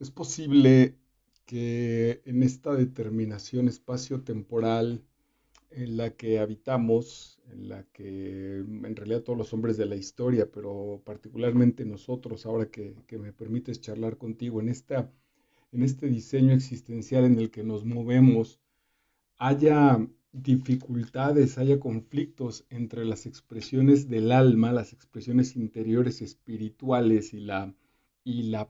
Es posible que en esta determinación espacio-temporal en la que habitamos, en la que en realidad todos los hombres de la historia, pero particularmente nosotros, ahora que me permites charlar contigo, en este diseño existencial en el que nos movemos, haya dificultades, haya conflictos entre las expresiones del alma, las expresiones interiores espirituales y la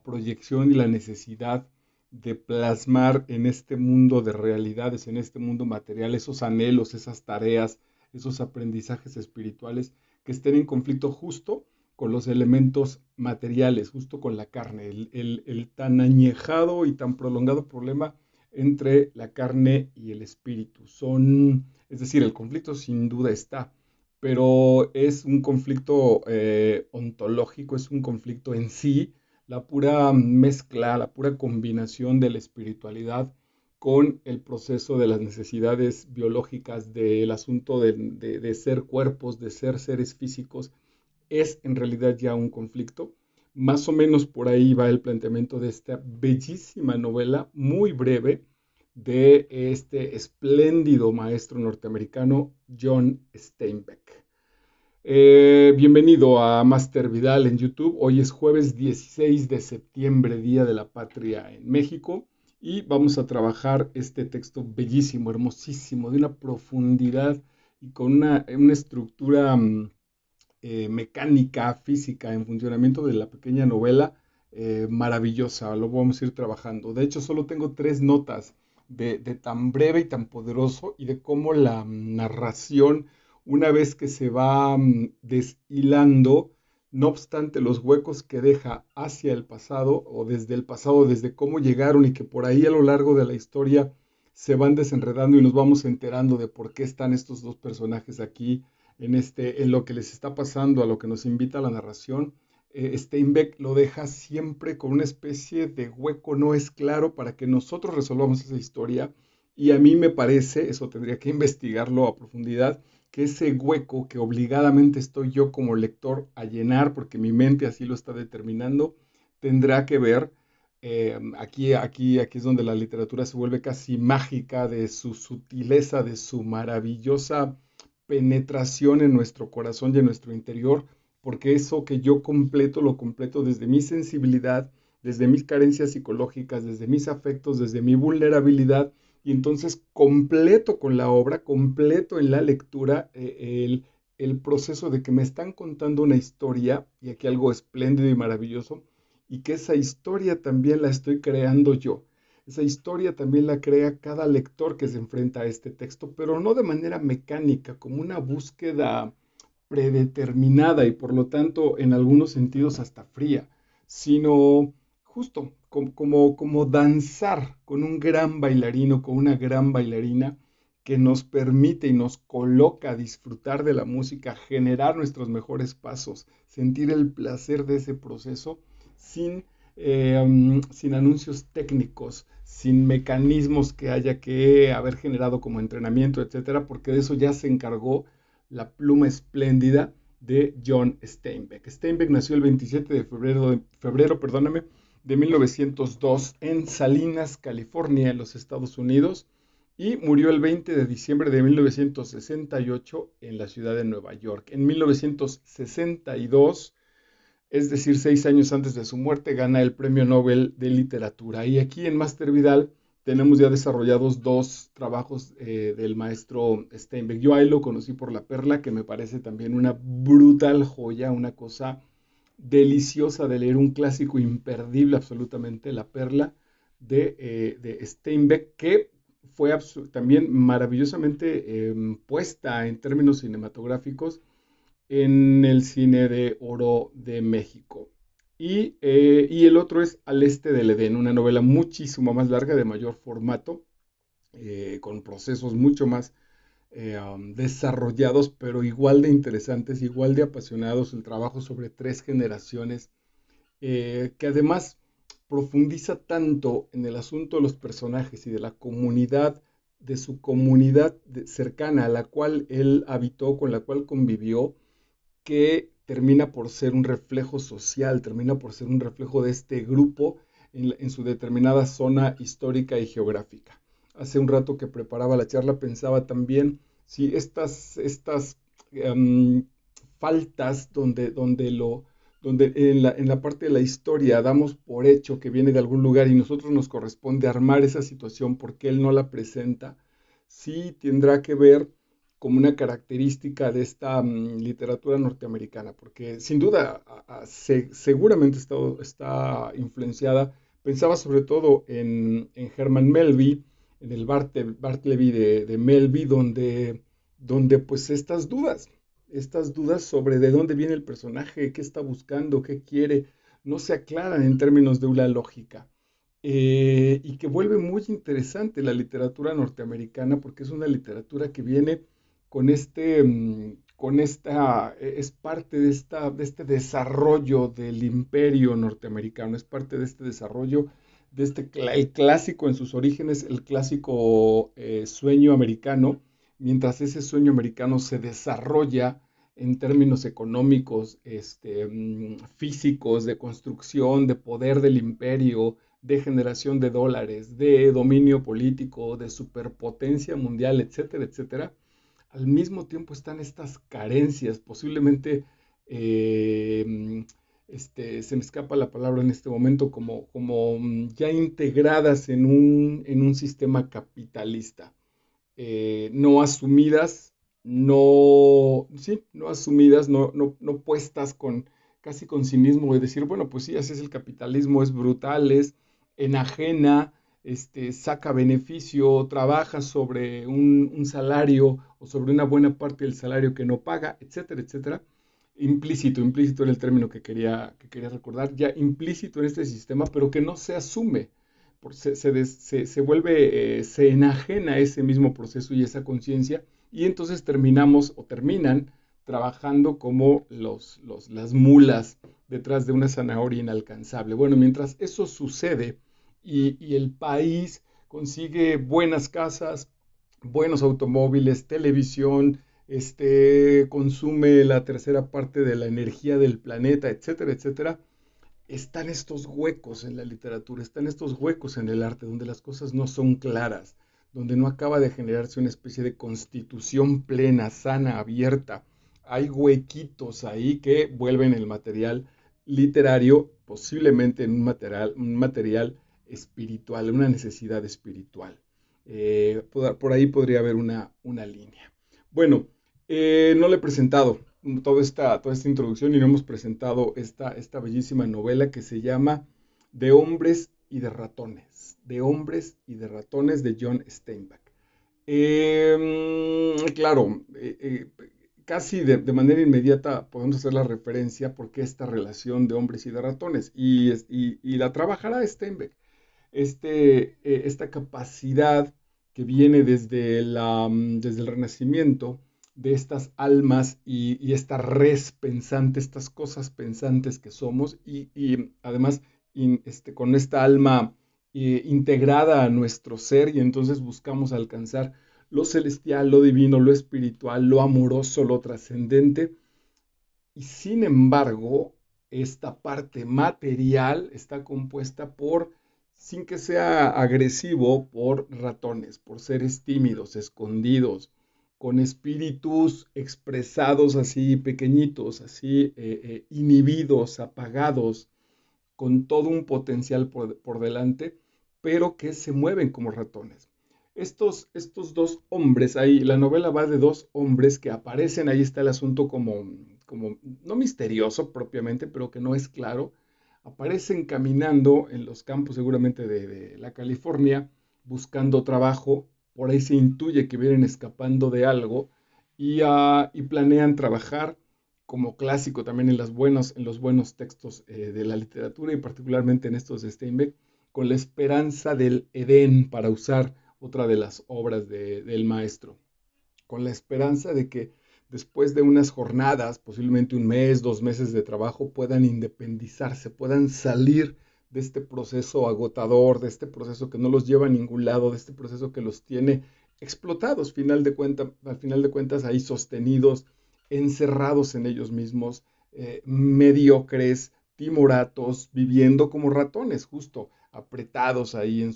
proyección y la necesidad de plasmar en este mundo de realidades, en este mundo material, esos anhelos, esas tareas, esos aprendizajes espirituales que estén en conflicto justo con los elementos materiales, justo con la carne, el tan añejado y tan prolongado problema entre la carne y el espíritu. Es decir, el conflicto sin duda está, pero es un conflicto ontológico, es un conflicto en sí, la pura mezcla, la pura combinación de la espiritualidad con el proceso de las necesidades biológicas, del asunto de ser cuerpos, de ser seres físicos, es en realidad ya un conflicto. Más o menos por ahí va el planteamiento de esta bellísima novela, muy breve, de este espléndido maestro norteamericano John Steinbeck. Bienvenido a Master Vidal en YouTube. Hoy es jueves 16 de septiembre, Día de la Patria en México, y vamos a trabajar este texto bellísimo, hermosísimo, de una profundidad y con una estructura mecánica, física, en funcionamiento de la pequeña novela, maravillosa. Lo vamos a ir trabajando. De hecho, solo tengo tres notas de tan breve y tan poderoso y de cómo la narración, una vez que se va deshilando, no obstante los huecos que deja hacia el pasado o desde cómo llegaron y que por ahí a lo largo de la historia se van desenredando y nos vamos enterando de por qué están estos dos personajes aquí en lo que les está pasando, a lo que nos invita la narración. Steinbeck lo deja siempre con una especie de hueco no es claro para que nosotros resolvamos esa historia. Y a mí me parece, eso tendría que investigarlo a profundidad, que ese hueco que obligadamente estoy yo como lector a llenar, porque mi mente así lo está determinando, tendrá que ver, aquí es donde la literatura se vuelve casi mágica de su sutileza, de su maravillosa penetración en nuestro corazón y en nuestro interior, porque eso que yo completo, lo completo desde mi sensibilidad, desde mis carencias psicológicas, desde mis afectos, desde mi vulnerabilidad, y entonces completo con la obra, completo en la lectura, el proceso de que me están contando una historia, y aquí algo espléndido y maravilloso, y que esa historia también la estoy creando yo. Esa historia también la crea cada lector que se enfrenta a este texto, pero no de manera mecánica, como una búsqueda predeterminada y por lo tanto en algunos sentidos hasta fría, sino justo como danzar con un gran bailarino, con una gran bailarina que nos permite y nos coloca a disfrutar de la música, generar nuestros mejores pasos, sentir el placer de ese proceso sin, sin anuncios técnicos, sin mecanismos que haya que haber generado como entrenamiento, etcétera, porque de eso ya se encargó la pluma espléndida de John Steinbeck. Steinbeck nació el 27 de febrero, perdóname, de 1902 en Salinas, California, en los Estados Unidos, y murió el 20 de diciembre de 1968 en la ciudad de Nueva York. En 1962, es decir, 6 años antes de su muerte, gana el Premio Nobel de Literatura. Y aquí en Master Vidal tenemos ya desarrollados dos trabajos del maestro Steinbeck. Yo ahí lo conocí por La Perla, que me parece también una brutal joya, una cosa deliciosa de leer, un clásico imperdible absolutamente, La Perla de Steinbeck, que fue también maravillosamente puesta en términos cinematográficos en el cine de oro de México. Y el otro es Al este del Edén, una novela muchísimo más larga, de mayor formato, con procesos mucho más desarrollados, pero igual de interesantes, igual de apasionados, el trabajo sobre tres generaciones, que además profundiza tanto en el asunto de los personajes y de la comunidad, de su comunidad cercana a la cual él habitó, con la cual convivió, que termina por ser un reflejo social, termina por ser un reflejo de este grupo en su determinada zona histórica y geográfica. Hace un rato que preparaba la charla pensaba también si estas em, faltas donde en la parte de la historia damos por hecho que viene de algún lugar y nosotros nos corresponde armar esa situación porque él no la presenta, sí tendrá que ver como una característica de esta literatura norteamericana, porque sin duda seguramente está influenciada. Pensaba sobre todo en Herman Melville, en el Bartleby de Melville, donde pues estas dudas sobre de dónde viene el personaje, qué está buscando, qué quiere, no se aclaran en términos de una lógica. Y que vuelve muy interesante la literatura norteamericana porque es una literatura que viene es parte de este desarrollo del imperio norteamericano, es parte de este desarrollo el clásico en sus orígenes, el clásico sueño americano, mientras ese sueño americano se desarrolla en términos económicos, físicos, de construcción, de poder del imperio, de generación de dólares, de dominio político, de superpotencia mundial, etcétera, etcétera. Al mismo tiempo están estas carencias, posiblemente, eh, se me escapa la palabra en este momento, como ya integradas en un sistema capitalista, no asumidas, no asumidas, no puestas casi con cinismo de decir, bueno, pues sí, así es el capitalismo, es brutal, es enajena, saca beneficio, trabaja sobre un salario o sobre una buena parte del salario que no paga, etcétera, etcétera. Implícito era el término que quería recordar, ya implícito en este sistema, pero que no se asume se vuelve, se enajena ese mismo proceso y esa conciencia, y entonces terminan trabajando como las mulas detrás de una zanahoria inalcanzable. Bueno, mientras eso sucede y el país consigue buenas casas, buenos automóviles, televisión, consume la tercera parte de la energía del planeta, etcétera, etcétera, están estos huecos en la literatura, están estos huecos en el arte, donde las cosas no son claras, donde no acaba de generarse una especie de constitución plena, sana, abierta. Hay huequitos ahí que vuelven el material literario posiblemente en un material espiritual, una necesidad espiritual. Por ahí podría haber una línea. Bueno, no le he presentado toda esta introducción y no hemos presentado esta bellísima novela que se llama De hombres y de ratones. De hombres y de ratones de John Steinbeck. Claro, casi de manera inmediata podemos hacer la referencia porque esta relación de hombres y de ratones y la trabajará Steinbeck. Esta capacidad que viene desde el Renacimiento de estas almas y esta res pensante, estas cosas pensantes que somos y además con esta alma integrada a nuestro ser y entonces buscamos alcanzar lo celestial, lo divino, lo espiritual, lo amoroso, lo trascendente y sin embargo esta parte material está compuesta sin que sea agresivo, por ratones, por seres tímidos, escondidos, con espíritus expresados así pequeñitos, así inhibidos, apagados, con todo un potencial por delante, pero que se mueven como ratones. Estos dos hombres, ahí la novela va de dos hombres que aparecen, ahí está el asunto como no misterioso propiamente, pero que no es claro, aparecen caminando en los campos seguramente de la California, buscando trabajo, por ahí se intuye que vienen escapando de algo y planean trabajar como clásico también en los buenos textos de la literatura y particularmente en estos de Steinbeck, con la esperanza del Edén, para usar otra de las obras del maestro, con la esperanza de que después de unas jornadas, posiblemente un mes, 2 meses de trabajo, puedan independizarse, puedan salir de este proceso agotador, de este proceso que no los lleva a ningún lado, de este proceso que los tiene explotados, al final de cuentas ahí sostenidos, encerrados en ellos mismos, mediocres, timoratos, viviendo como ratones, justo apretados ahí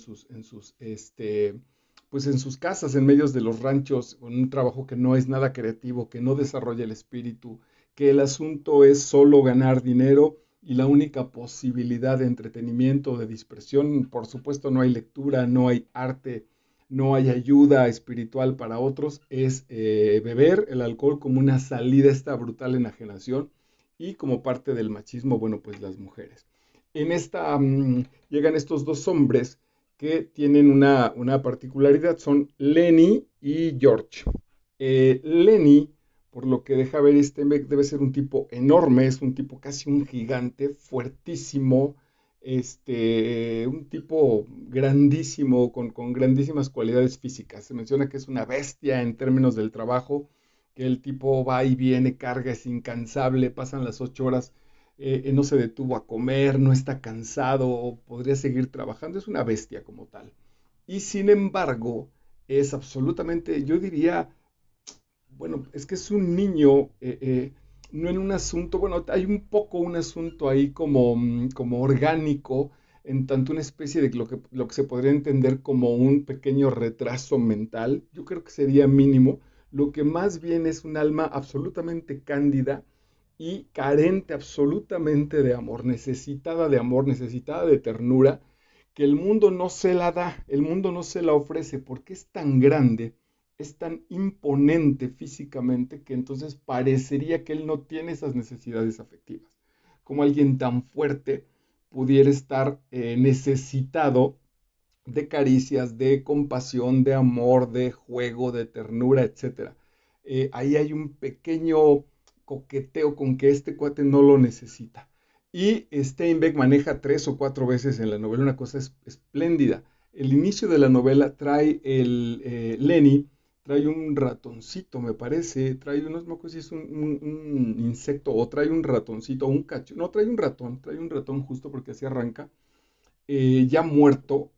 pues en sus casas, en medio de los ranchos, con un trabajo que no es nada creativo, que no desarrolla el espíritu, que el asunto es solo ganar dinero y la única posibilidad de entretenimiento, de dispersión, por supuesto no hay lectura, no hay arte, no hay ayuda espiritual para otros, es beber el alcohol como una salida a esta brutal enajenación y como parte del machismo, bueno, pues las mujeres. En esta llegan estos dos hombres que tienen una particularidad, son Lenny y George. Lenny, por lo que deja ver debe ser un tipo enorme, es un tipo casi un gigante, fuertísimo, un tipo grandísimo, con grandísimas cualidades físicas. Se menciona que es una bestia en términos del trabajo, que el tipo va y viene, carga, es incansable, pasan las 8 horas, no se detuvo a comer, no está cansado, podría seguir trabajando, es una bestia como tal. Y sin embargo, es absolutamente, yo diría, bueno, es que es un niño, no en un asunto, bueno, hay un poco un asunto ahí como orgánico, en tanto una especie de lo que se podría entender como un pequeño retraso mental, yo creo que sería mínimo, lo que más bien es un alma absolutamente cándida y carente absolutamente de amor, necesitada de ternura, que el mundo no se la da, el mundo no se la ofrece porque es tan grande, es tan imponente físicamente que entonces parecería que él no tiene esas necesidades afectivas. Como alguien tan fuerte pudiera estar necesitado de caricias, de compasión, de amor, de juego, de ternura, etcétera. Ahí hay un pequeño coqueteo con que este cuate no lo necesita. Y Steinbeck maneja 3 o 4 veces en la novela una cosa espléndida. El inicio de la novela trae Lenny, trae un ratoncito, me parece, trae, no me acuerdo si es un insecto o trae un ratoncito o un cacho, no, trae un ratón justo porque así arranca, ya muerto,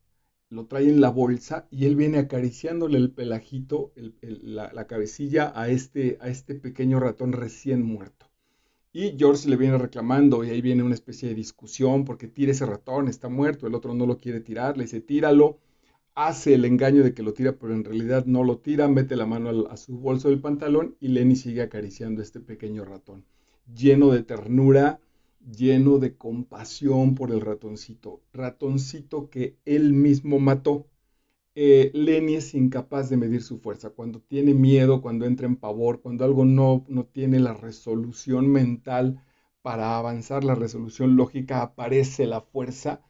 lo trae en la bolsa y él viene acariciándole el pelajito, la cabecilla a este pequeño ratón recién muerto. Y George le viene reclamando y ahí viene una especie de discusión porque tira ese ratón, está muerto, el otro no lo quiere tirar, le dice tíralo, hace el engaño de que lo tira, pero en realidad no lo tira, mete la mano a su bolso del pantalón y Lenny sigue acariciando a este pequeño ratón, lleno de ternura, lleno de compasión por el ratoncito, ratoncito que él mismo mató. Lenny es incapaz de medir su fuerza. Cuando tiene miedo, cuando entra en pavor, cuando algo no tiene la resolución mental para avanzar, la resolución lógica, aparece la fuerza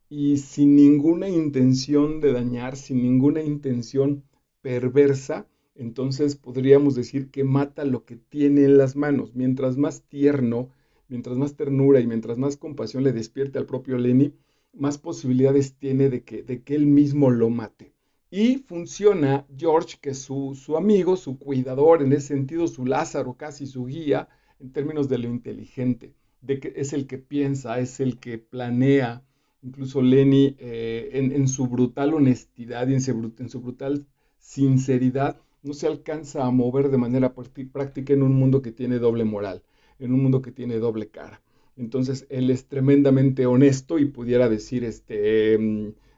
y sin ninguna intención de dañar, sin ninguna intención perversa, entonces podríamos decir que mata lo que tiene en las manos. Mientras más tierno, mientras más ternura y mientras más compasión le despierte al propio Lenny, más posibilidades tiene de que él mismo lo mate. Y funciona George, que es su amigo, su cuidador, en ese sentido, su Lázaro, casi su guía, en términos de lo inteligente, de que es el que piensa, es el que planea. Incluso Lenny, en su brutal honestidad y en su brutal sinceridad, no se alcanza a mover de manera práctica en un mundo que tiene doble moral, en un mundo que tiene doble cara. Entonces, él es tremendamente honesto y pudiera decir,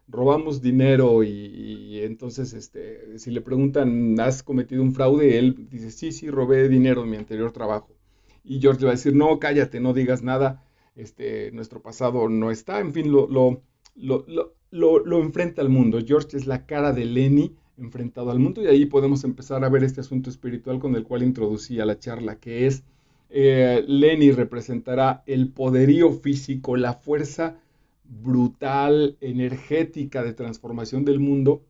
robamos dinero y entonces, si le preguntan, ¿has cometido un fraude? Él dice, sí, sí, robé dinero en mi anterior trabajo. Y George le va a decir, no, cállate, no digas nada, nuestro pasado no está, en fin, lo enfrenta al mundo. George es la cara de Lenny enfrentado al mundo y ahí podemos empezar a ver este asunto espiritual con el cual introducía la charla, que es Lenny representará el poderío físico, la fuerza brutal, energética de transformación del mundo,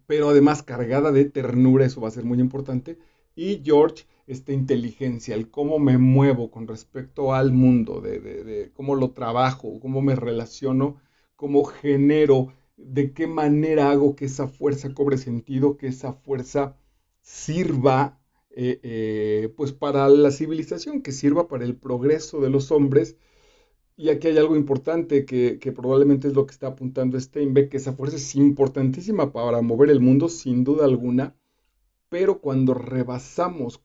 pero además cargada de ternura, eso va a ser muy importante. Y George, esta inteligencia, el cómo me muevo con respecto al mundo, de cómo lo trabajo, cómo me relaciono, cómo genero, de qué manera hago que esa fuerza cobre sentido, que esa fuerza sirva pues para la civilización, que sirva para el progreso de los hombres. Y aquí hay algo importante que probablemente es lo que está apuntando Steinbeck, que esa fuerza es importantísima para mover el mundo, sin duda alguna, pero cuando rebasamos,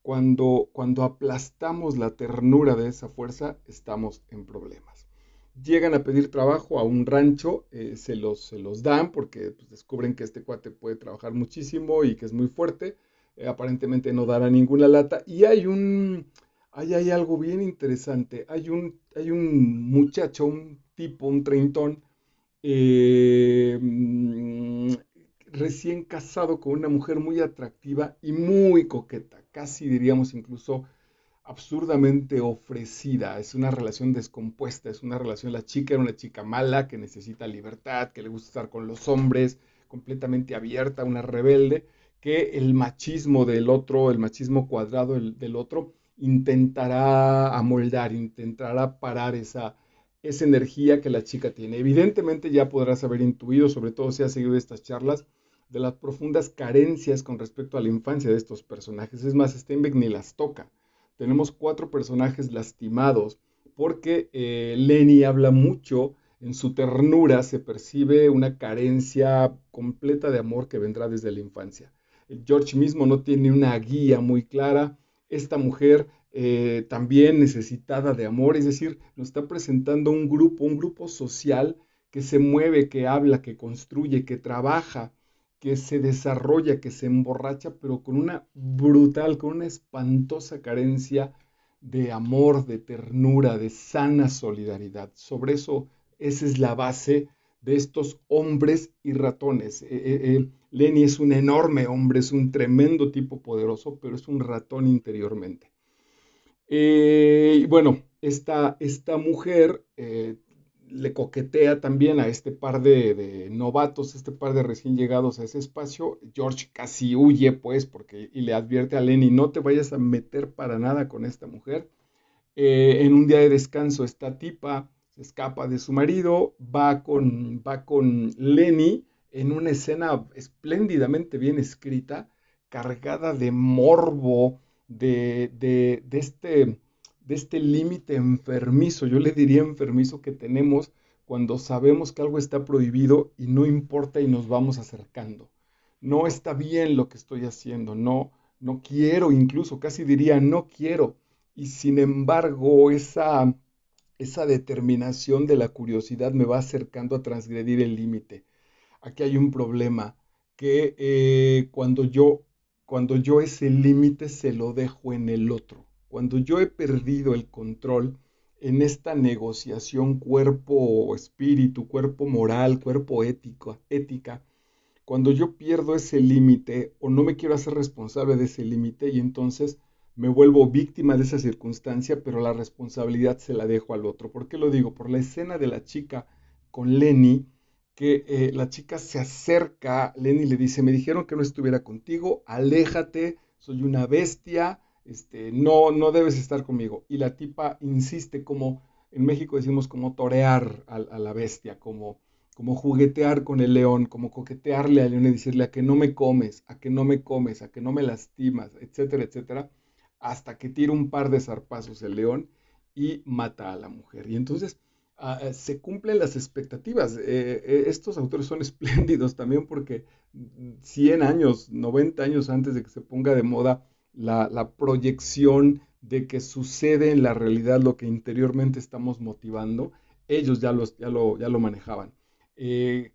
Cuando aplastamos la ternura de esa fuerza, estamos en problemas. Llegan a pedir trabajo a un rancho, se los dan porque pues, descubren que este cuate puede trabajar muchísimo y que es muy fuerte. Aparentemente no dará ninguna lata. Y hay algo bien interesante. Hay un muchacho, un tipo, un treintón, eh, mm, recién casado con una mujer muy atractiva y muy coqueta, casi diríamos incluso absurdamente ofrecida. Es una relación descompuesta, es una relación, la chica era una chica mala que necesita libertad, que le gusta estar con los hombres, completamente abierta, una rebelde, que el machismo del otro, el machismo cuadrado del otro, intentará amoldar, intentará parar esa energía que la chica tiene. Evidentemente ya podrás haber intuido, sobre todo si has seguido estas charlas, de las profundas carencias con respecto a la infancia de estos personajes. Es más, Steinbeck ni las toca. Tenemos 4 personajes lastimados porque Lenny habla mucho, en su ternura se percibe una carencia completa de amor que vendrá desde la infancia. George mismo no tiene una guía muy clara. Esta mujer también necesitada de amor, es decir, nos está presentando un grupo social que se mueve, que habla, que construye, que trabaja, que se desarrolla, que se emborracha, pero con una brutal, con una espantosa carencia de amor, de ternura, de sana solidaridad. Sobre eso, esa es la base de estos hombres y ratones. Lenny es un enorme hombre, es un tremendo tipo poderoso, pero es un ratón interiormente. Y bueno, esta mujer le coquetea también a este par de novatos, este par de recién llegados a ese espacio. George casi huye, pues, y le advierte a Lenny, no te vayas a meter para nada con esta mujer. En un día de descanso, esta tipa se escapa de su marido, va con Lenny en una escena espléndidamente bien escrita, cargada de morbo, de este límite enfermizo, yo le diría enfermizo que tenemos cuando sabemos que algo está prohibido y no importa y nos vamos acercando. No está bien lo que estoy haciendo, no quiero, incluso casi diría no quiero, y sin embargo, esa determinación de la curiosidad me va acercando a transgredir el límite. Aquí hay un problema, que cuando yo ese límite se lo dejo en el otro, cuando yo he perdido el control en esta negociación cuerpo-espíritu, cuerpo moral, cuerpo ética, cuando yo pierdo ese límite o no me quiero hacer responsable de ese límite y entonces me vuelvo víctima de esa circunstancia, pero la responsabilidad se la dejo al otro. ¿Por qué lo digo? Por la escena de la chica con Lenny, que la chica se acerca, Lenny le dice, me dijeron que no estuviera contigo, aléjate, soy una bestia, no debes estar conmigo. Y la tipa insiste, como en México decimos, como torear a la bestia, como juguetear con el león, como coquetearle al león y decirle a que no me comes, a que no me comes, a que no me lastimas, etcétera, etcétera, hasta que tira un par de zarpazos el león y mata a la mujer. Y entonces se cumplen las expectativas. Estos autores son espléndidos también porque 100 años, 90 años antes de que se ponga de moda la proyección de que sucede en la realidad lo que interiormente estamos motivando, ellos ya lo manejaban.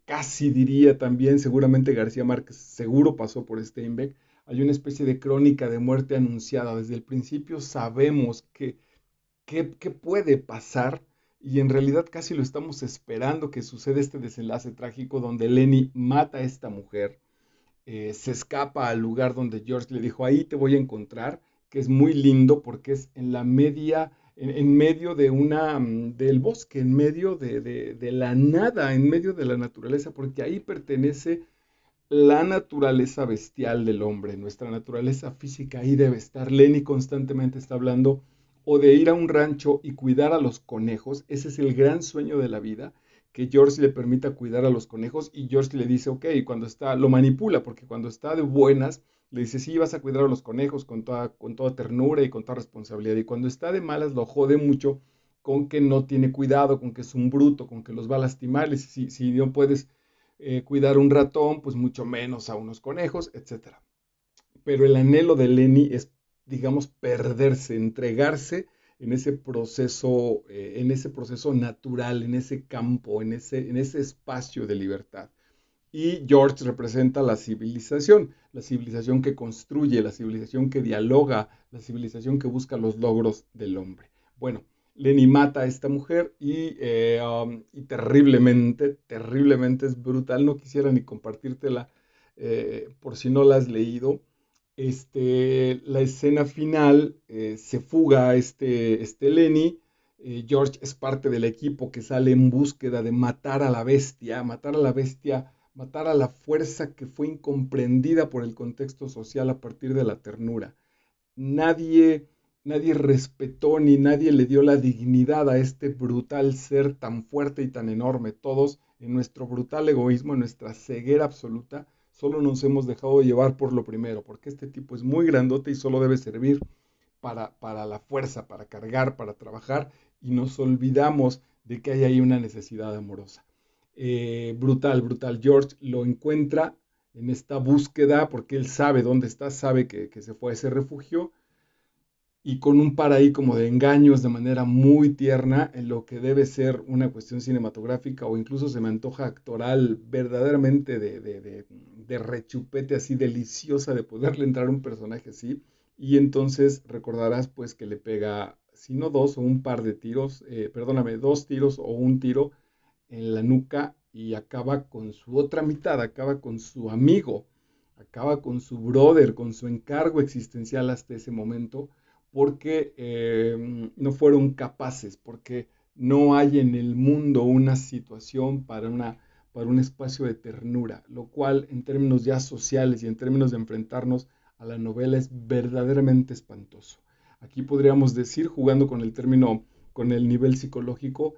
Casi diría también, seguramente García Márquez seguro pasó por Steinbeck, hay una especie de crónica de muerte anunciada. Desde el principio sabemos qué puede pasar y en realidad casi lo estamos esperando que suceda este desenlace trágico donde Lenny mata a esta mujer, se escapa al lugar donde George le dijo, ahí te voy a encontrar, que es muy lindo porque es en medio del bosque, en medio de la nada, en medio de la naturaleza, porque ahí pertenece la naturaleza bestial del hombre, nuestra naturaleza física, ahí debe estar. Lenny constantemente está hablando o de ir a un rancho y cuidar a los conejos, ese es el gran sueño de la vida, que George le permita cuidar a los conejos y George le dice, ok, lo manipula, porque cuando está de buenas, le dice, sí, vas a cuidar a los conejos con toda ternura y con toda responsabilidad, y cuando está de malas lo jode mucho con que no tiene cuidado, con que es un bruto, con que los va a lastimar, y si no puedes cuidar un ratón, pues mucho menos a unos conejos, etcétera. Pero el anhelo de Lenny es digamos, perderse, entregarse en ese proceso natural, en ese campo, en ese espacio de libertad. Y George representa la civilización que construye, la civilización que dialoga, la civilización que busca los logros del hombre. Bueno, Lenny mata a esta mujer y terriblemente, terriblemente es brutal. No quisiera ni compartírtela por si no la has leído. La escena final se fuga este Lenny. George es parte del equipo que sale en búsqueda de matar a la bestia, matar a la fuerza que fue incomprendida por el contexto social a partir de la ternura. Nadie, nadie respetó ni nadie le dio la dignidad a este brutal ser tan fuerte y tan enorme. Todos, en nuestro brutal egoísmo, en nuestra ceguera absoluta, solo nos hemos dejado llevar por lo primero, porque este tipo es muy grandote y solo debe servir para la fuerza, para cargar, para trabajar, y nos olvidamos de que hay ahí una necesidad amorosa. Brutal, brutal. George lo encuentra en esta búsqueda porque él sabe dónde está, sabe que se fue a ese refugio y con un par ahí como de engaños de manera muy tierna en lo que debe ser una cuestión cinematográfica o incluso se me antoja actoral verdaderamente de rechupete así deliciosa de poderle entrar a un personaje así y entonces recordarás pues que le pega si no dos o un par de tiros, perdóname, dos tiros o un tiro en la nuca y acaba con su otra mitad, acaba con su amigo, acaba con su brother, con su encargo existencial hasta ese momento, porque no fueron capaces, porque no hay en el mundo una situación para un espacio de ternura, lo cual en términos ya sociales y en términos de enfrentarnos a la novela es verdaderamente espantoso. Aquí podríamos decir, jugando con el término, con el nivel psicológico,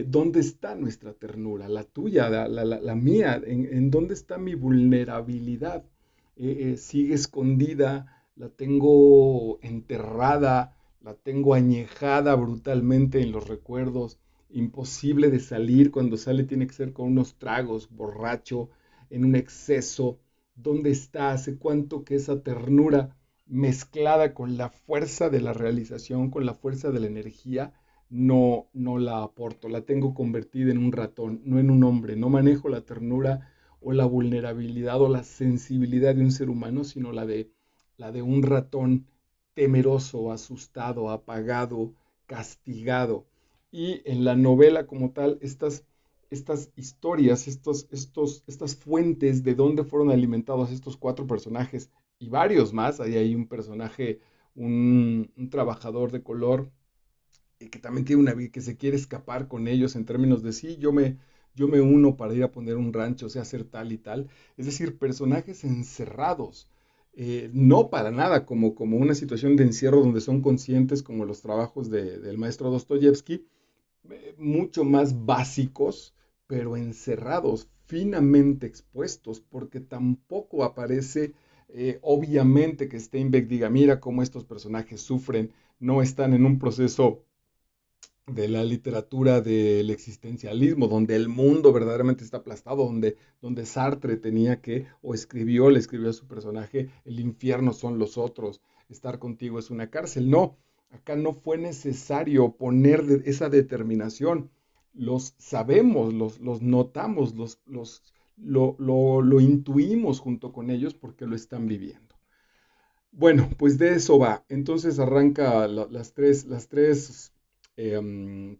¿dónde está nuestra ternura? La tuya, la mía, en dónde está mi vulnerabilidad. Sigue escondida, la tengo enterrada, la tengo añejada brutalmente en los recuerdos, imposible de salir, cuando sale tiene que ser con unos tragos, borracho, en un exceso. ¿Dónde está? ¿Hace cuánto que esa ternura mezclada con la fuerza de la realización, con la fuerza de la energía, no la aporto, la tengo convertida en un ratón, no en un hombre, no manejo la ternura o la vulnerabilidad o la sensibilidad de un ser humano, sino la de un ratón temeroso, asustado, apagado, castigado. Y en la novela como tal, estas historias, estas fuentes de dónde fueron alimentados estos cuatro personajes y varios más, ahí hay un personaje, un trabajador de color que también tiene una vida que se quiere escapar con ellos en términos de sí, yo me uno para ir a poner un rancho, o sea, hacer tal y tal. Es decir, personajes encerrados, no para nada como una situación de encierro donde son conscientes como los trabajos del maestro Dostoyevsky, mucho más básicos, pero encerrados, finamente expuestos, porque tampoco aparece, obviamente que Steinbeck diga, mira cómo estos personajes sufren, no están en un proceso de la literatura del existencialismo, donde el mundo verdaderamente está aplastado, donde Sartre tenía que, o escribió, le escribió a su personaje, el infierno son los otros, estar contigo es una cárcel. No, acá no fue necesario poner esa determinación. Los sabemos, los notamos, lo intuimos junto con ellos porque lo están viviendo. Bueno, pues de eso va. Entonces arranca las tres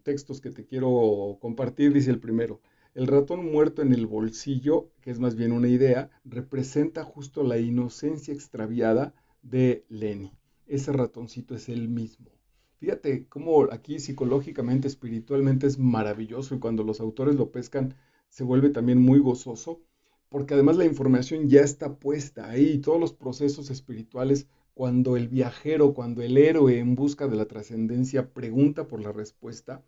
textos que te quiero compartir. Dice el primero, el ratón muerto en el bolsillo, que es más bien una idea, representa justo la inocencia extraviada de Lenny. Ese ratoncito es él mismo. Fíjate cómo aquí psicológicamente, espiritualmente es maravilloso y cuando los autores lo pescan se vuelve también muy gozoso porque además la información ya está puesta ahí, todos los procesos espirituales, cuando el viajero, cuando el héroe en busca de la trascendencia pregunta por la respuesta,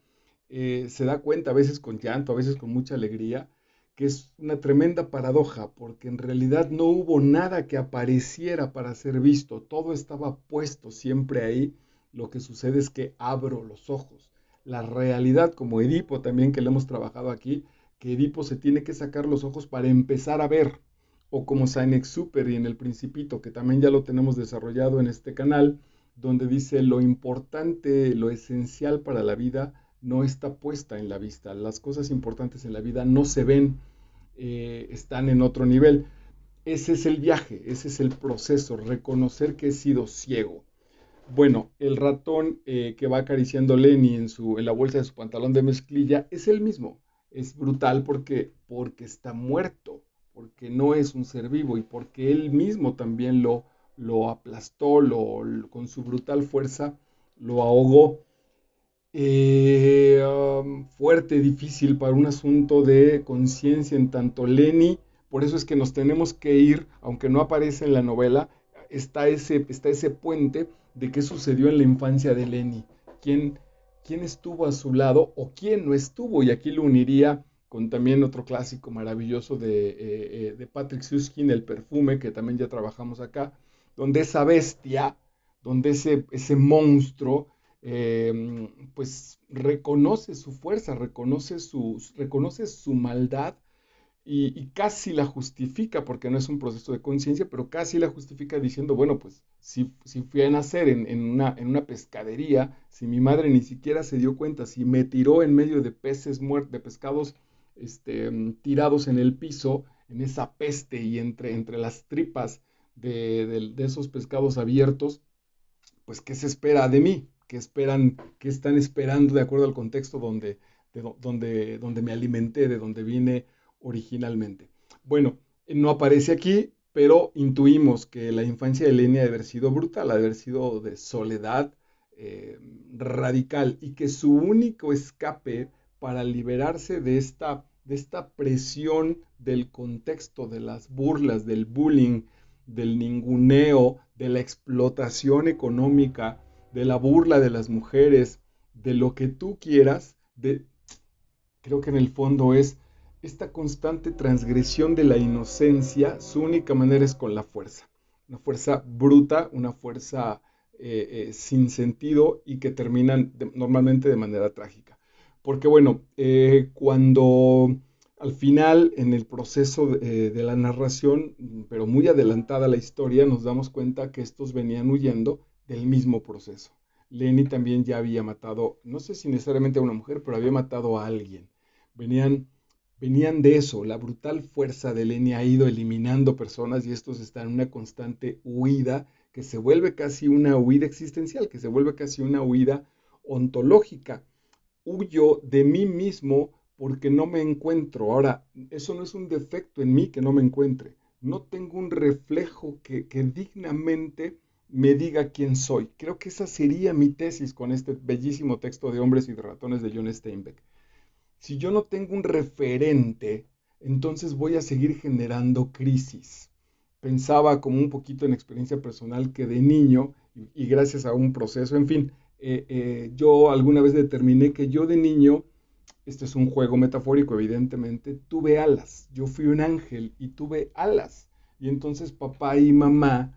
se da cuenta, a veces con llanto, a veces con mucha alegría, que es una tremenda paradoja, porque en realidad no hubo nada que apareciera para ser visto, todo estaba puesto siempre ahí, lo que sucede es que abro los ojos. La realidad, como Edipo también que le hemos trabajado aquí, que Edipo se tiene que sacar los ojos para empezar a ver, o como Saint-Exupéry en El Principito, que también ya lo tenemos desarrollado en este canal, donde dice lo importante, lo esencial para la vida no está puesta en la vista. Las cosas importantes en la vida no se ven, están en otro nivel. Ese es el viaje, ese es el proceso, reconocer que he sido ciego. Bueno, el ratón que va acariciando a Lenny en la bolsa de su pantalón de mezclilla es el mismo. Es brutal porque está muerto, porque no es un ser vivo y porque él mismo también lo aplastó, con su brutal fuerza lo ahogó. Fuerte, difícil para un asunto de conciencia en tanto Lenny. Por eso es que nos tenemos que ir, aunque no aparece en la novela, está ese puente de qué sucedió en la infancia de Lenny. ¿Quién, quién estuvo a su lado o quién no estuvo? Y aquí lo uniría con también otro clásico maravilloso de Patrick Süskind, El perfume, que también ya trabajamos acá, donde esa bestia, donde ese monstruo, pues reconoce su fuerza, reconoce su maldad y casi la justifica, porque no es un proceso de conciencia, pero casi la justifica diciendo, bueno, pues si fui a nacer en una pescadería, si mi madre ni siquiera se dio cuenta, si me tiró en medio de peces muertos, de pescados tirados en el piso, en esa peste y entre las tripas de esos pescados abiertos, pues ¿qué se espera de mí? ¿Qué esperan, qué están esperando de acuerdo al contexto donde me alimenté, de donde vine originalmente? Bueno, no aparece aquí, pero intuimos que la infancia de Lenia ha de haber sido brutal, ha de haber sido de soledad radical y que su único escape para liberarse de esta presión del contexto, de las burlas, del bullying, del ninguneo, de la explotación económica, de la burla de las mujeres, de lo que tú quieras, creo que en el fondo es esta constante transgresión de la inocencia, su única manera es con la fuerza. Una fuerza bruta, una fuerza sin sentido y que terminan normalmente de manera trágica. Porque bueno, cuando al final, en el proceso de la narración, pero muy adelantada la historia, nos damos cuenta que estos venían huyendo del mismo proceso. Lenny también ya había matado, no sé si necesariamente a una mujer, pero había matado a alguien. Venían, venían de eso, la brutal fuerza de Lenny ha ido eliminando personas y estos están en una constante huida que se vuelve casi una huida existencial, que se vuelve casi una huida ontológica. Huyo de mí mismo porque no me encuentro. Ahora, eso no es un defecto en mí que no me encuentre. No tengo un reflejo que dignamente me diga quién soy. Creo que esa sería mi tesis con este bellísimo texto de Hombres y de Ratones de John Steinbeck. Si yo no tengo un referente, entonces voy a seguir generando crisis. Pensaba como un poquito en experiencia personal que de niño, y gracias a un proceso, en fin, yo alguna vez determiné que yo de niño, este es un juego metafórico evidentemente, tuve alas. Yo fui un ángel y tuve alas. Y entonces papá y mamá,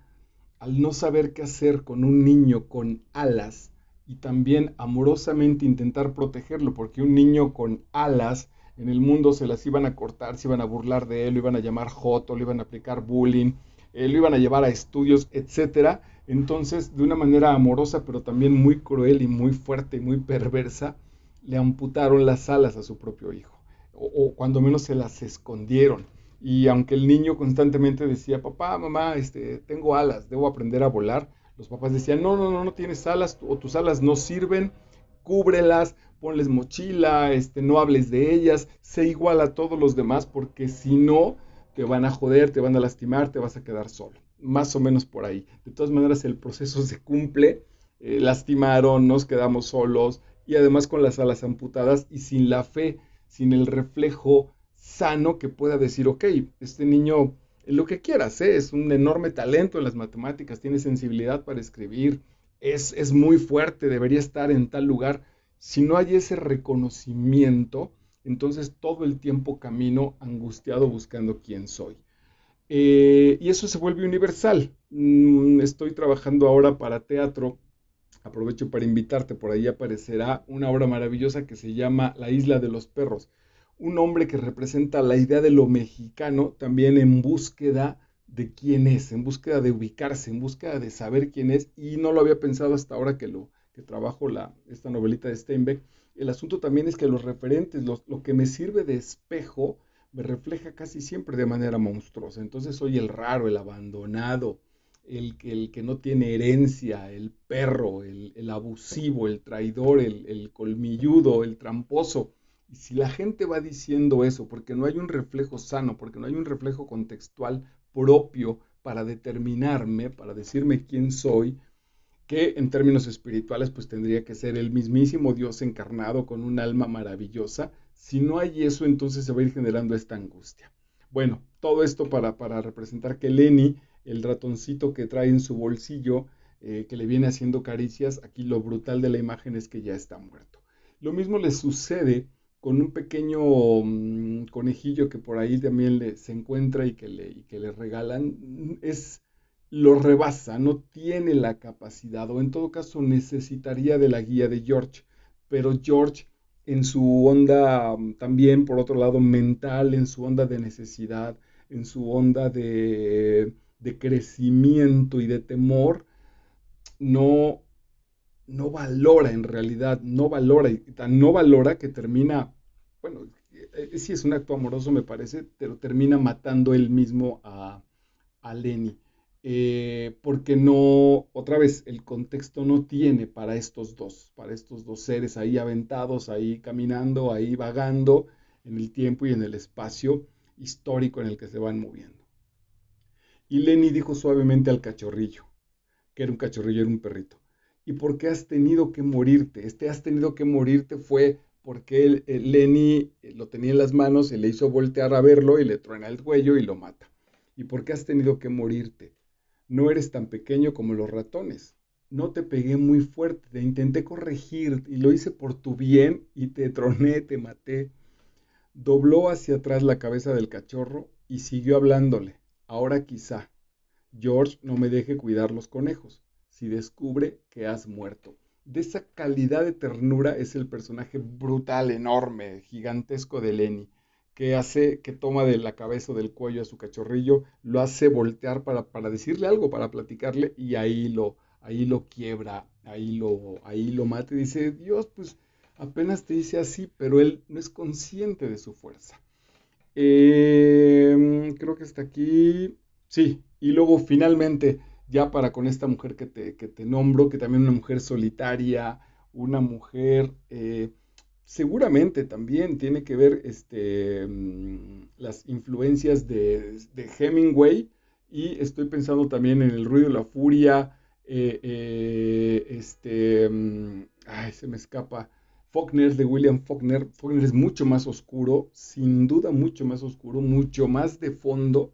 al no saber qué hacer con un niño con alas, y también amorosamente intentar protegerlo, porque un niño con alas en el mundo se las iban a cortar, se iban a burlar de él, lo iban a llamar joto, lo iban a aplicar bullying, lo iban a llevar a estudios, etcétera. Entonces, de una manera amorosa, pero también muy cruel y muy fuerte y muy perversa, le amputaron las alas a su propio hijo, o cuando menos se las escondieron. Y aunque el niño constantemente decía, papá, mamá, tengo alas, debo aprender a volar, los papás decían, no, no, no, no tienes alas, o tus alas no sirven, cúbrelas, ponles mochila, no hables de ellas, sé igual a todos los demás, porque si no, te van a joder, te van a lastimar, te vas a quedar solo. Más o menos por ahí. De todas maneras, el proceso se cumple, lastimaron, nos quedamos solos, y además con las alas amputadas y sin la fe, sin el reflejo sano que pueda decir, ok, este niño lo que quieras, ¿eh? Es un enorme talento en las matemáticas, tiene sensibilidad para escribir, es muy fuerte, debería estar en tal lugar. Si no hay ese reconocimiento, entonces todo el tiempo camino angustiado buscando quién soy. Y eso se vuelve universal. Estoy trabajando ahora para teatro. Aprovecho para invitarte, por ahí aparecerá una obra maravillosa que se llama La Isla de los Perros. Un hombre que representa la idea de lo mexicano, también en búsqueda de quién es, en búsqueda de ubicarse, en búsqueda de saber quién es, y no lo había pensado hasta ahora que trabajo esta novelita de Steinbeck. El asunto también es que los referentes, lo que me sirve de espejo, me refleja casi siempre de manera monstruosa. Entonces soy el raro, el abandonado, el que no tiene herencia, el perro, el abusivo, el traidor, el colmilludo, el tramposo. Y si la gente va diciendo eso, porque no hay un reflejo sano, porque no hay un reflejo contextual propio para determinarme, para decirme quién soy, que en términos espirituales pues tendría que ser el mismísimo Dios encarnado con un alma maravillosa. Si no hay eso, entonces se va a ir generando esta angustia. Bueno, todo esto para representar que Lenny, el ratoncito que trae en su bolsillo, que le viene haciendo caricias, aquí lo brutal de la imagen es que ya está muerto. Lo mismo le sucede con un pequeño conejillo que por ahí también se encuentra y que le regalan. Lo rebasa, no tiene la capacidad, o en todo caso necesitaría de la guía de George, pero George en su onda también, por otro lado, mental, en su onda de necesidad, en su onda de crecimiento y de temor, no, no valora en realidad, no valora, y tan no valora que termina, bueno, sí es un acto amoroso me parece, pero termina matando él mismo a Lenny. Porque no, otra vez, el contexto no tiene para estos dos seres ahí aventados, ahí caminando, ahí vagando en el tiempo y en el espacio histórico en el que se van moviendo. Y Lenny dijo suavemente al cachorrillo, que era un cachorrillo, era un perrito. ¿Y por qué has tenido que morirte? Este has tenido que morirte fue porque Lenny lo tenía en las manos y le hizo voltear a verlo y le truena el cuello y lo mata. ¿Y por qué has tenido que morirte? No eres tan pequeño como los ratones. No te pegué muy fuerte, te intenté corregir y lo hice por tu bien y te troné, te maté. Dobló hacia atrás la cabeza del cachorro y siguió hablándole. Ahora quizá George no me deje cuidar los conejos si descubre que has muerto. De esa calidad de ternura es el personaje brutal, enorme, gigantesco de Lenny, que hace, que toma de la cabeza o del cuello a su cachorrillo, lo hace voltear para decirle algo, para platicarle, y ahí lo quiebra, ahí lo mata y dice, Dios, pues apenas te dice así, pero él no es consciente de su fuerza. Creo que está aquí. Sí, y luego finalmente, ya para con esta mujer que te nombro, que también es una mujer solitaria, una mujer seguramente también tiene que ver las influencias de Hemingway, y estoy pensando también en El ruido y la furia, ay, se me escapa. Faulkner, de William Faulkner. Faulkner es mucho más oscuro, sin duda mucho más oscuro, mucho más de fondo,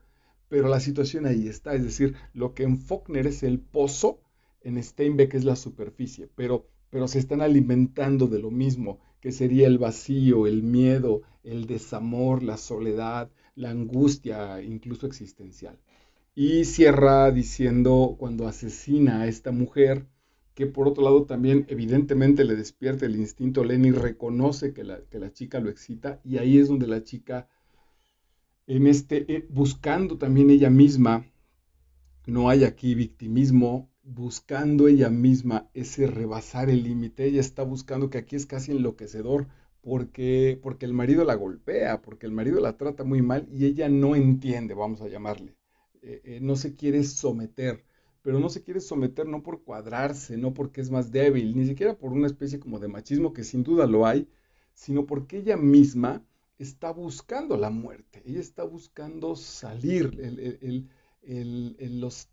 pero la situación ahí está. Es decir, lo que en Faulkner es el pozo, en Steinbeck es la superficie, pero se están alimentando de lo mismo, que sería el vacío, el miedo, el desamor, la soledad, la angustia, incluso existencial. Y cierra diciendo, cuando asesina a esta mujer, que por otro lado también evidentemente le despierta el instinto, Lenny reconoce que la chica lo excita, y ahí es donde la chica, buscando también ella misma, no hay aquí victimismo, buscando ella misma ese rebasar el límite. Ella está buscando, que aquí es casi enloquecedor, porque el marido la golpea, porque el marido la trata muy mal y ella no entiende, vamos a llamarle. No se quiere someter, pero no se quiere someter no por cuadrarse, no porque es más débil, ni siquiera por una especie como de machismo, que sin duda lo hay, sino porque ella misma está buscando la muerte, ella está buscando salir. Los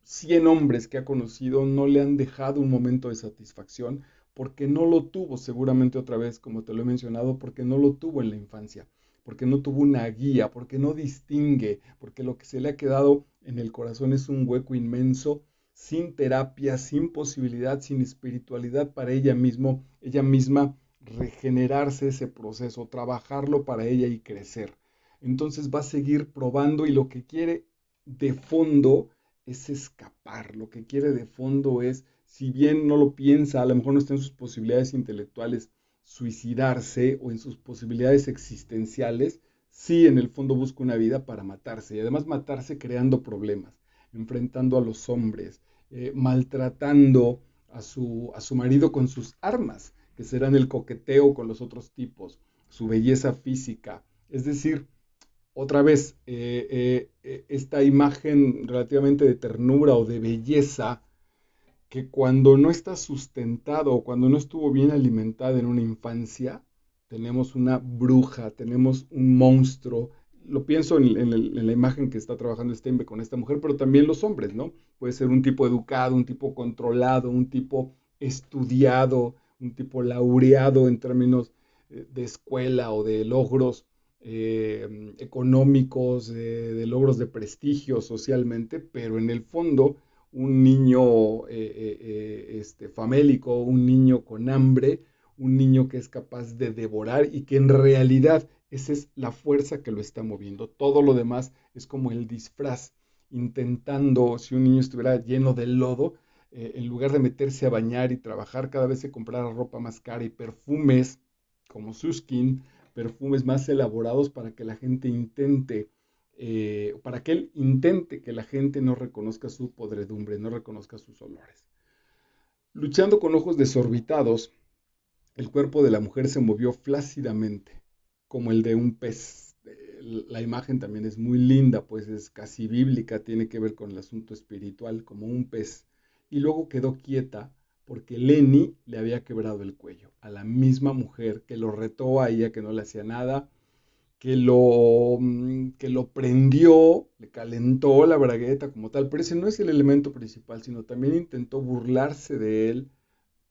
100 hombres que ha conocido no le han dejado un momento de satisfacción, porque no lo tuvo, seguramente otra vez, como te lo he mencionado, porque no lo tuvo en la infancia, porque no tuvo una guía, porque no distingue, porque lo que se le ha quedado en el corazón es un hueco inmenso, sin terapia, sin posibilidad, sin espiritualidad para ella misma regenerarse ese proceso, trabajarlo para ella y crecer. Entonces va a seguir probando, y lo que quiere de fondo es escapar. Lo que quiere de fondo es, si bien no lo piensa, a lo mejor no está en sus posibilidades intelectuales suicidarse, o en sus posibilidades existenciales, sí en el fondo busca una vida para matarse y además matarse creando problemas, enfrentando a los hombres, maltratando a su marido con sus armas, que serán el coqueteo con los otros tipos, su belleza física. Es decir, otra vez, esta imagen relativamente de ternura o de belleza que cuando no está sustentado o cuando no estuvo bien alimentada en una infancia, tenemos una bruja, tenemos un monstruo. Lo pienso en la imagen que está trabajando Steinbeck con esta mujer, pero también los hombres, ¿no? Puede ser un tipo educado, un tipo controlado, un tipo estudiado, un tipo laureado en términos de escuela o de logros económicos, de logros de prestigio socialmente, pero en el fondo un niño famélico, un niño con hambre, un niño que es capaz de devorar y que en realidad esa es la fuerza que lo está moviendo. Todo lo demás es como el disfraz, intentando, si un niño estuviera lleno de lodo, en lugar de meterse a bañar y trabajar, cada vez se comprara ropa más cara y perfumes como Suskin, perfumes más elaborados para que la gente intente para que él intente que la gente no reconozca su podredumbre, no reconozca sus olores. Luchando con ojos desorbitados, el cuerpo de la mujer se movió flácidamente, como el de un pez. La imagen también es muy linda, pues es casi bíblica, tiene que ver con el asunto espiritual, como un pez. Y luego quedó quieta porque Lenny le había quebrado el cuello a la misma mujer que lo retó a ella, que no le hacía nada, que lo prendió, le calentó la bragueta como tal, pero ese no es el elemento principal, sino también intentó burlarse de él,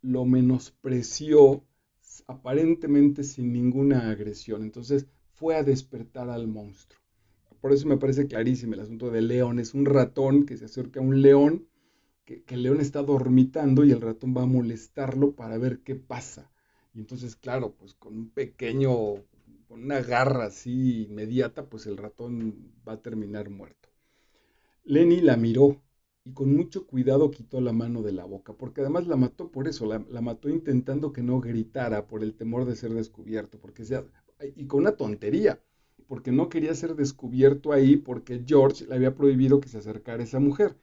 lo menospreció aparentemente sin ninguna agresión. Entonces fue a despertar al monstruo. Por eso me parece clarísimo el asunto del león. Es un ratón que se acerca a un león, que el león está dormitando y el ratón va a molestarlo para ver qué pasa. Y entonces, claro, pues con un pequeño, con una garra así inmediata, pues el ratón va a terminar muerto. Lenny la miró y con mucho cuidado quitó la mano de la boca, porque además la mató por eso, la mató intentando que no gritara por el temor de ser descubierto, porque sea, y con una tontería, porque no quería ser descubierto ahí, porque George le había prohibido que se acercara a esa mujer.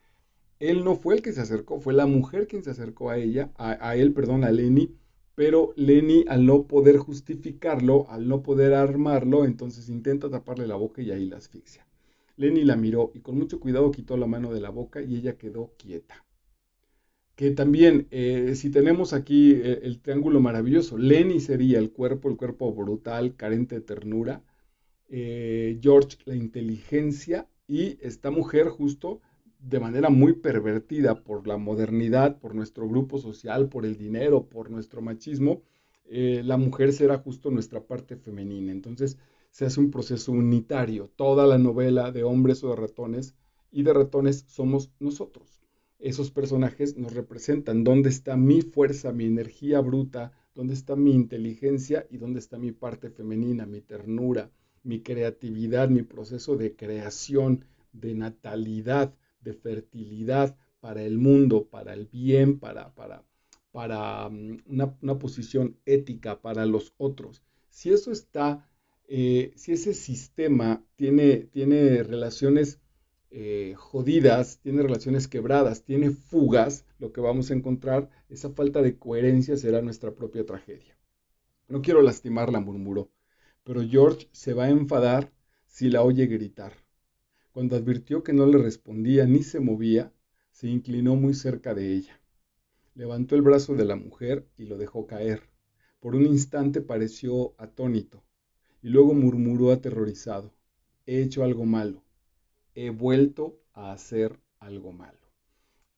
Él no fue el que se acercó, fue la mujer quien se acercó a ella, a él, perdón, a Lenny, pero Lenny al no poder justificarlo, al no poder armarlo, entonces intenta taparle la boca y ahí la asfixia. Lenny la miró y con mucho cuidado quitó la mano de la boca y ella quedó quieta. Que también, si tenemos aquí el triángulo maravilloso, Lenny sería el cuerpo brutal, carente de ternura, George la inteligencia y esta mujer justo de manera muy pervertida por la modernidad, por nuestro grupo social, por el dinero, por nuestro machismo, la mujer será justo nuestra parte femenina. Entonces se hace un proceso unitario. Toda la novela de hombres o de ratones y de ratones somos nosotros. Esos personajes nos representan dónde está mi fuerza, mi energía bruta, dónde está mi inteligencia y dónde está mi parte femenina, mi ternura, mi creatividad, mi proceso de creación, de natalidad, de fertilidad para el mundo, para el bien, para una posición ética para los otros. Si eso está, si ese sistema tiene relaciones jodidas, tiene relaciones quebradas, tiene fugas, lo que vamos a encontrar, esa falta de coherencia será nuestra propia tragedia. No quiero lastimarla, murmuró, pero George se va a enfadar si la oye gritar. Cuando advirtió que no le respondía ni se movía, se inclinó muy cerca de ella. Levantó el brazo de la mujer y lo dejó caer. Por un instante pareció atónito y luego murmuró aterrorizado. He hecho algo malo. He vuelto a hacer algo malo.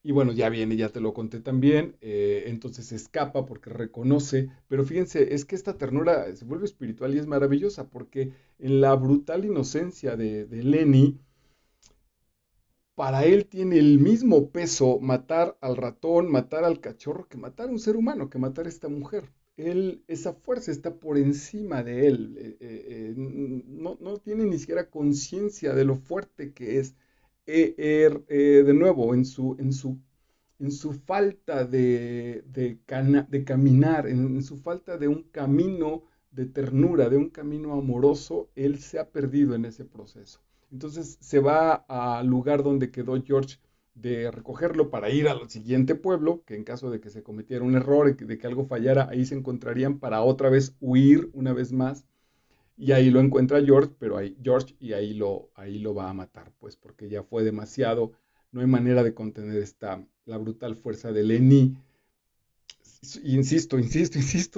Y bueno, ya viene, ya te lo conté también, entonces se escapa porque reconoce, pero fíjense, es que esta ternura se vuelve espiritual y es maravillosa porque en la brutal inocencia de Lenny, para él tiene el mismo peso matar al ratón, matar al cachorro, que matar a un ser humano, que matar a esta mujer. Él, esa fuerza está por encima de él, no tiene ni siquiera conciencia de lo fuerte que es. De nuevo, en su falta de caminar, en su falta de un camino de ternura, de un camino amoroso, él se ha perdido en ese proceso. Entonces se va al lugar donde quedó George de recogerlo para ir al siguiente pueblo, que en caso de que se cometiera un error, de que algo fallara, ahí se encontrarían para otra vez huir una vez más. Y ahí lo encuentra George, pero George y ahí lo va a matar, pues porque ya fue demasiado, no hay manera de contener la brutal fuerza de Lenny. Insisto,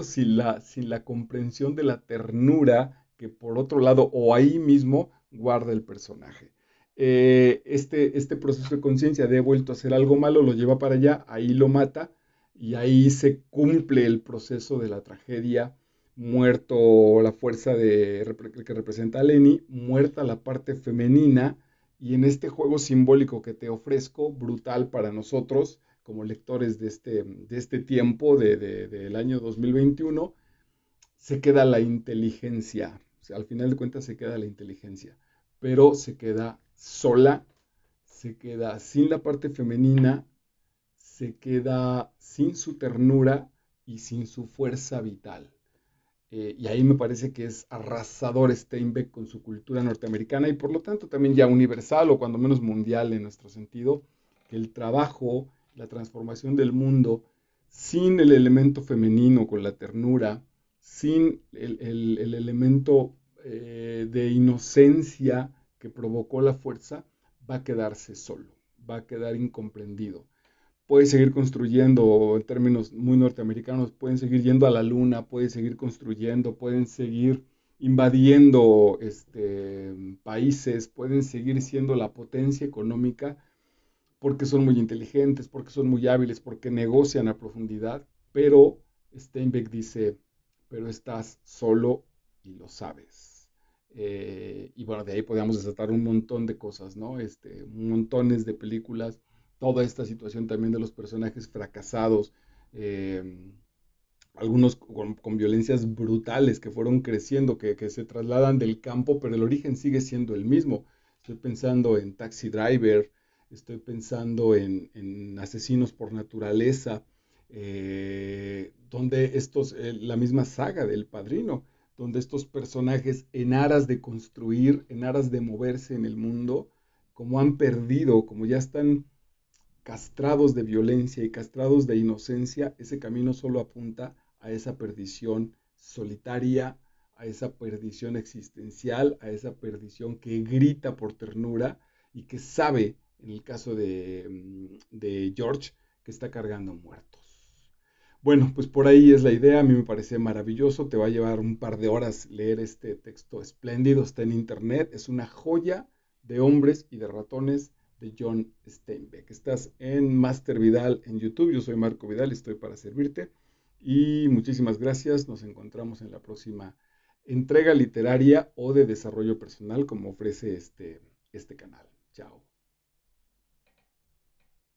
sin la comprensión de la ternura que por otro lado o ahí mismo guarda el personaje. Este proceso de conciencia de he vuelto a hacer algo malo, lo lleva para allá, ahí lo mata y ahí se cumple el proceso de la tragedia, muerto la fuerza que representa a Lenny, muerta la parte femenina y en este juego simbólico que te ofrezco, brutal para nosotros, como lectores de este tiempo, del año 2021, se queda la inteligencia. O sea, al final de cuentas se queda la inteligencia, pero se queda sola, se queda sin la parte femenina, se queda sin su ternura y sin su fuerza vital. Y ahí me parece que es arrasador Steinbeck con su cultura norteamericana y por lo tanto también ya universal o cuando menos mundial en nuestro sentido, que el trabajo, la transformación del mundo sin el elemento femenino, con la ternura, sin el elemento de inocencia que provocó la fuerza, va a quedarse solo, va a quedar incomprendido. Puede seguir construyendo en términos muy norteamericanos, pueden seguir yendo a la luna, pueden seguir construyendo, pueden seguir invadiendo países, pueden seguir siendo la potencia económica porque son muy inteligentes, porque son muy hábiles, porque negocian a profundidad, pero Steinbeck dice, pero estás solo y lo sabes. Y bueno, de ahí podríamos desatar un montón de cosas, ¿no? Montones de películas, toda esta situación también de los personajes fracasados, eh, algunos con violencias brutales que fueron creciendo, que se trasladan del campo, pero el origen sigue siendo el mismo. Estoy pensando en Taxi Driver, estoy pensando en Asesinos por Naturaleza, donde la misma saga del Padrino, donde estos personajes en aras de construir, en aras de moverse en el mundo, como han perdido, como ya están castrados de violencia y castrados de inocencia, ese camino solo apunta a esa perdición solitaria, a esa perdición existencial, a esa perdición que grita por ternura y que sabe, en el caso de George, que está cargando muertos. Bueno, pues por ahí es la idea, a mí me parece maravilloso, te va a llevar un par de horas leer este texto espléndido, está en internet, es una joya de hombres y de ratones de John Steinbeck. Estás en Master Vidal en YouTube, yo soy Marco Vidal y estoy para servirte. Y muchísimas gracias, nos encontramos en la próxima entrega literaria o de desarrollo personal como ofrece este canal.